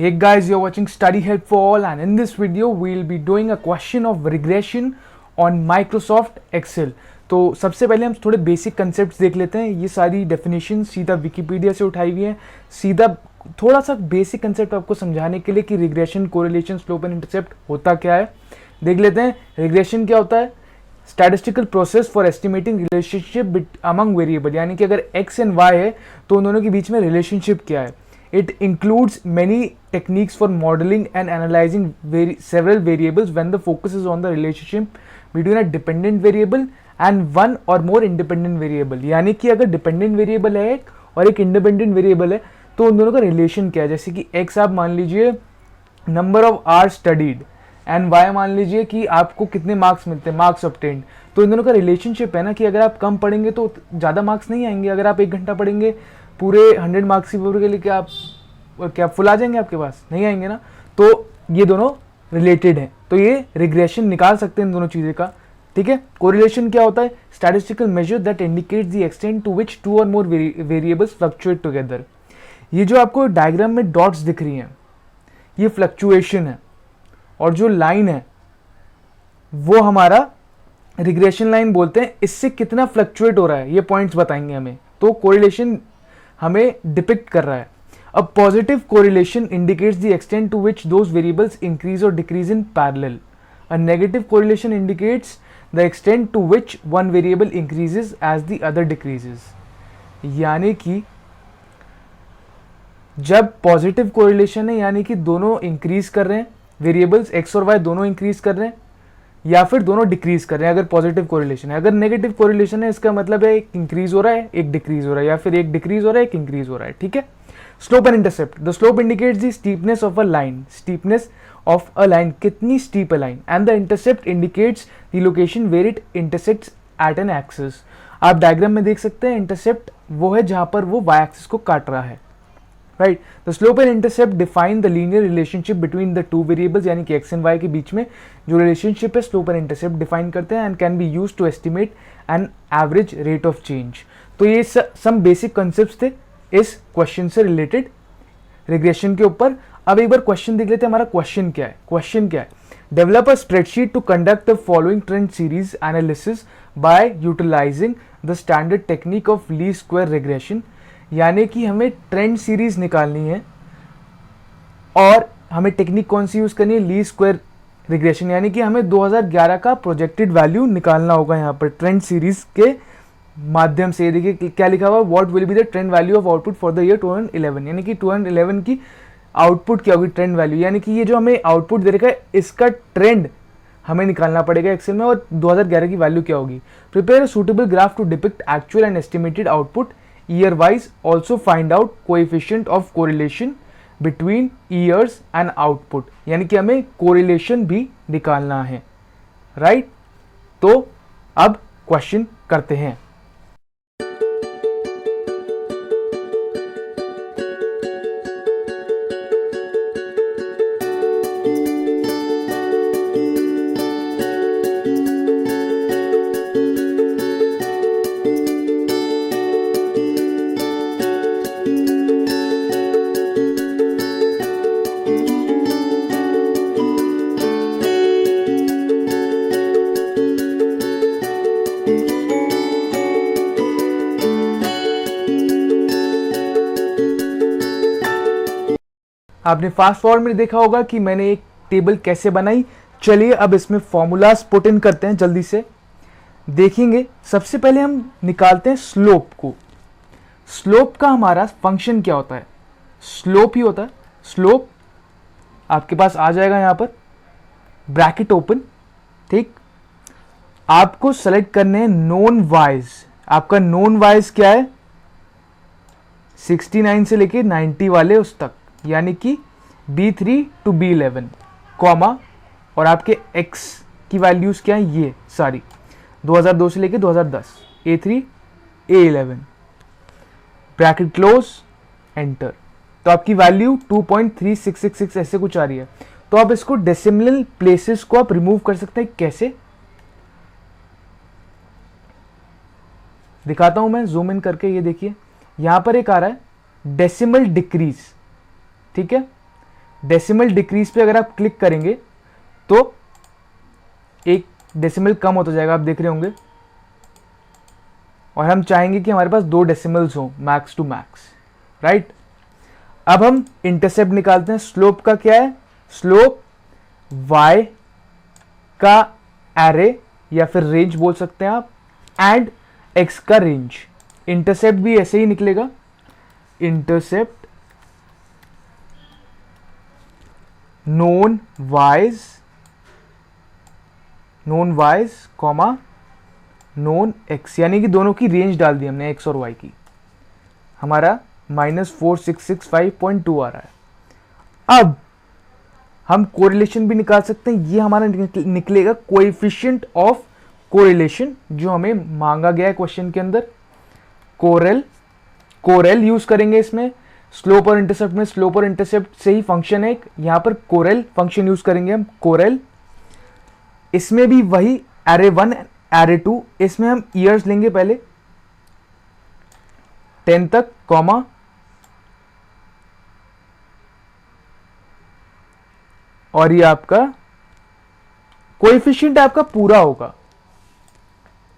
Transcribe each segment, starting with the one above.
Hey guys, you're watching Study Help for All, and in this video we'll be doing a question of regression on Microsoft Excel. तो सबसे पहले हम थोड़े basic concepts देख लेते हैं। ये सारी डेफिनेशन सीधा विकीपीडिया से उठाई हुई है, सीधा थोड़ा सा बेसिक कंसेप्ट आपको समझाने के लिए कि regression, correlation, slope and intercept होता क्या है। देख लेते हैं। रिग्रेशन क्या होता है? Statistical process for estimating relationship among variable, यानी कि अगर एक्स एंड वाई है तो उन दोनों के बीच में रिलेशनशिप क्या है। It includes many techniques for modeling and analyzing several variables when the focus is on the relationship between a dependent variable and one or more independent variable। यानी कि अगर dependent variable है एक और एक independent variable है तो उन दोनों का relation क्या है। जैसे कि x आप मान लीजिए number of hours studied and y मान लीजिए कि आपको कितने मार्क्स मिलते हैं, मार्क्स obtained। तो इन दोनों का रिलेशनशिप है ना कि अगर आप कम पढ़ेंगे तो ज़्यादा मार्क्स नहीं आएंगे। अगर आप 1 घंटा पढ़ेंगे पूरे 100 मार्क्स की पेपर के लिए, क्या फुल आ जाएंगे आपके पास? नहीं आएंगे ना। तो ये दोनों रिलेटेड हैं, तो ये रिग्रेशन निकाल सकते हैं इन दोनों चीज़ें का। ठीक है। कोरिलेशन क्या होता है? Statistical measure that indicates the extent to which 2 और मोर वेरिएबल्स फ्लक्चुएट टुगेदर। ये जो आपको डायग्राम में डॉट्स दिख रही हैं ये फ्लक्चुएशन है, और जो लाइन है वो हमारा रिग्रेशन लाइन बोलते हैं। इससे कितना फ्लक्चुएट हो रहा है ये पॉइंट्स बताएंगे हमें। तो कोरिलेशन हमें डिपिक्ट कर रहा है। A positive correlation indicates the extent to which those variables increase or decrease in parallel. A negative correlation indicates the extent to which one variable increases as the other decreases. यानी कि जब positive correlation है यानी कि दोनों increase कर रहे हैं, वेरिएबल्स एक्स और वाई दोनों इंक्रीज कर रहे हैं या फिर दोनों डिक्रीज कर रहे हैं अगर पॉजिटिव कोरिलेशन है। अगर नेगेटिव कोरिलेशन है इसका मतलब है एक इंक्रीज हो रहा है एक डिक्रीज हो रहा है, या फिर एक डिक्रीज हो रहा है एक इंक्रीज हो रहा है। ठीक है। Slope and intercept. The slope indicates the steepness of a line, steepness of a line, कितनी स्टीप है line. And the intercept indicates the location where it intersects at an axis. आप डायग्राम में देख सकते हैं इंटरसेप्ट वो है जहां पर वो वाई एक्सिस को काट रहा है। Right. The slope and intercept define the linear relationship between the two variables, यानी कि एक्स एंड वाई के बीच में जो रिलेशनशिप है स्लोप एंड इंटरसेप्ट डिफाइन करते हैं, and can be used to estimate an average rate of change. तो ये सम बेसिक कॉन्सेप्ट्स थे इस क्वेश्चन से रिलेटेड रिग्रेशन के ऊपर। अब एक बार क्वेश्चन देख लेते हैं हमारा क्वेश्चन क्या है। क्वेश्चन क्या है? Develop a spreadsheet to conduct the following trend series analysis by utilising the standard technique of least square regression. यानी कि हमें ट्रेंड सीरीज निकालनी है और हमें टेक्निक कौन सी यूज करनी है? Least square regression. यानी कि हमें 2011 का प्रोजेक्टेड वैल्यू निकालना होगा यहाँ पर ट्रेंड सीरीज के माध्यम से। देखिए क्या लिखा हुआ, what will be the trend value of output for the year 2011। यानी कि 2011 की आउटपुट क्या होगी? Trend value. यानी कि ये जो हमें आउटपुट दे रखा है इसका ट्रेंड हमें निकालना पड़ेगा एक्सेल में, और 2011 की वैल्यू क्या होगी। Prepare a suitable graph to depict actual and estimated output year wise. Also find out coefficient of correlation between years and output. यानी कि हमें कोरिलेशन भी निकालना है। राइट। तो अब क्वेश्चन करते हैं। आपने फास्ट फॉरवर्ड में देखा होगा कि मैंने एक टेबल कैसे बनाई। चलिए अब इसमें फॉर्मूलाज पुट इन करते हैं, जल्दी से देखेंगे। सबसे पहले हम निकालते हैं स्लोप को। स्लोप का हमारा फंक्शन क्या होता है? स्लोप ही होता है। स्लोप आपके पास आ जाएगा यहां पर, ब्रैकेट ओपन। ठीक। आपको सेलेक्ट करने हैं नोन वाइज। आपका नोन वाइज क्या है? 69 से लेके 90 वाले उस तक, यानी कि B3 टू B11, कॉमा, और आपके x की वैल्यूज क्या है? ये सारी 2002 से लेके 2010, A3 A11, bracket close, enter. तो आपकी वैल्यू 2.3666 ऐसे कुछ आ रही है। तो आप इसको डेसिमल प्लेसेस को आप रिमूव कर सकते हैं। कैसे दिखाता हूं मैं, जूम इन करके। ये देखिए यहां पर एक आ रहा है डेसिमल डिक्रीज, ठीक है। डेसिमल डिक्रीज पे अगर आप क्लिक करेंगे तो एक डेसिमल कम होता जाएगा, आप देख रहे होंगे, और हम चाहेंगे कि हमारे पास 2 डेसिमल्स हो मैक्स टू मैक्स, राइट। अब हम इंटरसेप्ट निकालते हैं। स्लोप का क्या है? स्लोप y का एरे या फिर रेंज बोल सकते हैं आप, एंड x का रेंज। इंटरसेप्ट भी ऐसे ही निकलेगा, intercept known y's comma known x, यानी कि दोनों की रेंज डाल दी हमने x और y की। हमारा -4665.2 आ रहा है। अब हम कोरिलेशन भी निकाल सकते हैं। ये हमारा निकलेगा कोएफिशिएंट ऑफ कोरिलेशन, जो हमें मांगा गया है क्वेश्चन के अंदर। कोरेल यूज करेंगे इसमें, स्लोप और इंटरसेप्ट में। स्लोप और इंटरसेप्ट से ही फंक्शन है, यहां पर कोरेल फंक्शन यूज करेंगे हम, कोरेल। इसमें भी वही एरे 1 एरे 2, इसमें हम ईयर्स लेंगे पहले 10 तक, कॉमा और ये आपका कोएफिशिएंट आपका पूरा होगा,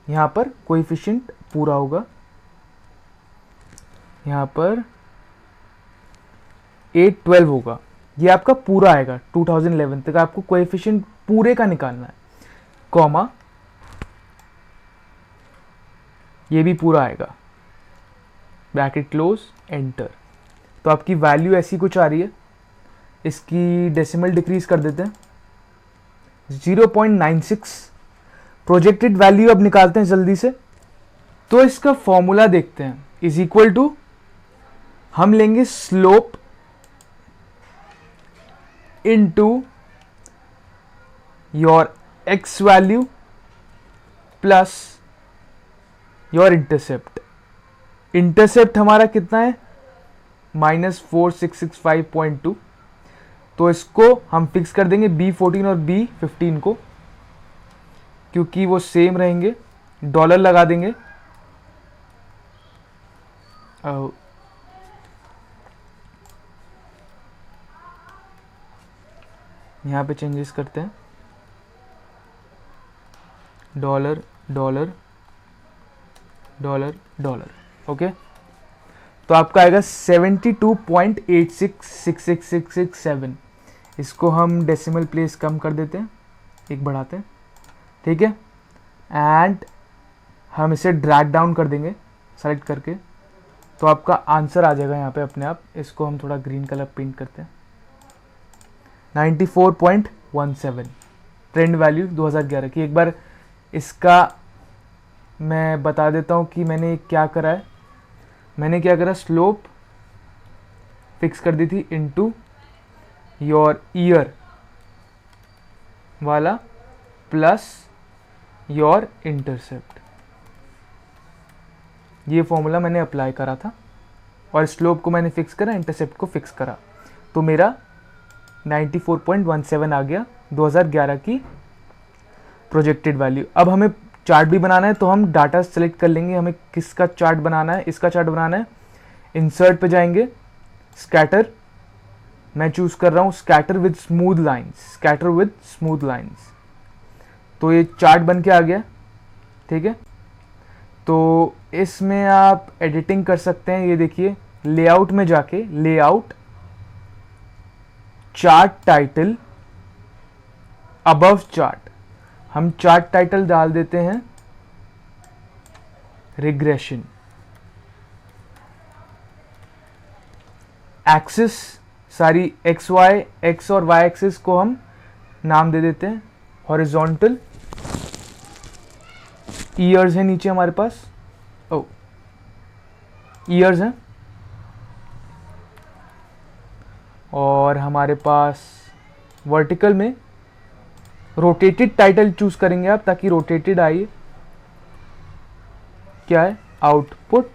यहां पर कोएफिशिएंट पूरा होगा, यहां पर 812 होगा, ये आपका पूरा आएगा 2011 तक। आपको कोएफिशिएंट पूरे का निकालना है, कॉमा ये भी पूरा आएगा, ब्रैकेट क्लोज, एंटर। तो आपकी वैल्यू ऐसी कुछ आ रही है। इसकी डेसिमल डिक्रीज कर देते हैं 0.96। प्रोजेक्टेड वैल्यू अब निकालते हैं जल्दी से। तो इसका फॉर्मूला देखते हैं, इज इक्वल टू, हम लेंगे slope into your x value plus your intercept. Intercept हमारा कितना है? -4665.2। तो इसको हम फिक्स कर देंगे B14 और B15 को, क्योंकि वो सेम रहेंगे। डॉलर लगा देंगे, यहां पे चेंजेस करते हैं, dollar dollar dollar dollar, okay. तो आपका आएगा 72.866667। इसको हम डेसिमल प्लेस कम कर देते हैं, एक बढ़ाते हैं, ठीक है। एंड हम इसे ड्रैग डाउन कर देंगे सेलेक्ट करके, तो आपका आंसर आ जाएगा यहाँ पे अपने आप। इसको हम थोड़ा ग्रीन कलर पेंट करते हैं, 94.17 ट्रेंड वैल्यू 2011 की। एक बार इसका मैं बता देता हूँ कि मैंने क्या करा है। मैंने क्या करा, स्लोप फिक्स कर दी थी इनटू योर ईयर वाला प्लस योर इंटरसेप्ट। ये फॉर्मूला मैंने अप्लाई करा था, और स्लोप को मैंने फिक्स करा, इंटरसेप्ट को फिक्स करा, तो मेरा 94.17 आ गया 2011 की प्रोजेक्टेड वैल्यू। अब हमें चार्ट भी बनाना है, तो हम डाटा सेलेक्ट कर लेंगे, हमें किसका चार्ट बनाना है, इसका चार्ट बनाना है। इंसर्ट पे जाएंगे, स्कैटर, मैं चूज कर रहा हूं scatter with smooth lines, scatter with smooth lines. तो ये चार्ट बन के आ गया, ठीक है। तो इसमें आप एडिटिंग कर सकते हैं। ये देखिए, लेआउट में जाके, layout, chart title, above chart, हम चार्ट टाइटल डाल देते हैं रिग्रेशन। एक्सिस सारी एक्स और वाई एक्सिस को हम नाम दे देते हैं हॉरिजॉन्टल। ईयर्स है नीचे हमारे पास, ओ ईयर्स हैं, और हमारे पास वर्टिकल में रोटेटेड टाइटल चूज करेंगे आप, ताकि रोटेटेड आइए। क्या है? Output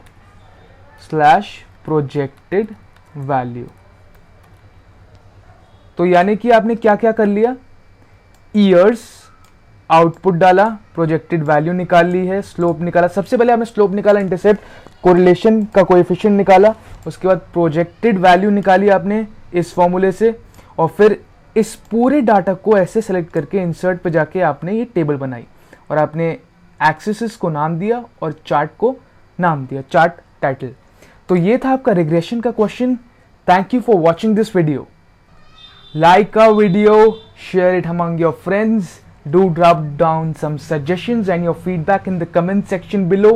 slash projected value. तो यानी कि आपने क्या क्या कर लिया, ईयर्स, आउटपुट डाला, प्रोजेक्टेड वैल्यू निकाल ली है, स्लोप निकाला। सबसे पहले आपने स्लोप निकाला, इंटरसेप्ट, कोरिलेशन का कोएफिशिएंट निकाला, उसके बाद प्रोजेक्टेड वैल्यू निकाली आपने इस फॉर्मूले से, और फिर इस पूरे डाटा को ऐसे सेलेक्ट करके इंसर्ट पे जाके आपने ये टेबल बनाई और आपने एक्सेस को नाम दिया और चार्ट को नाम दिया, चार्ट टाइटल। तो ये था आपका रिग्रेशन का question. Thank you for watching this video. Like our video, share it among your friends. Do drop down some suggestions and your feedback in the comment section below.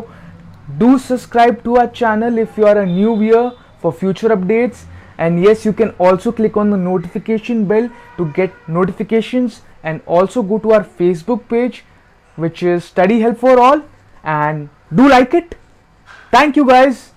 Do subscribe to our channel if you are a new viewer for future updates. And yes, you can also click on the notification bell to get notifications, and also go to our Facebook page, which is Study Help for All, and do like it. Thank you guys.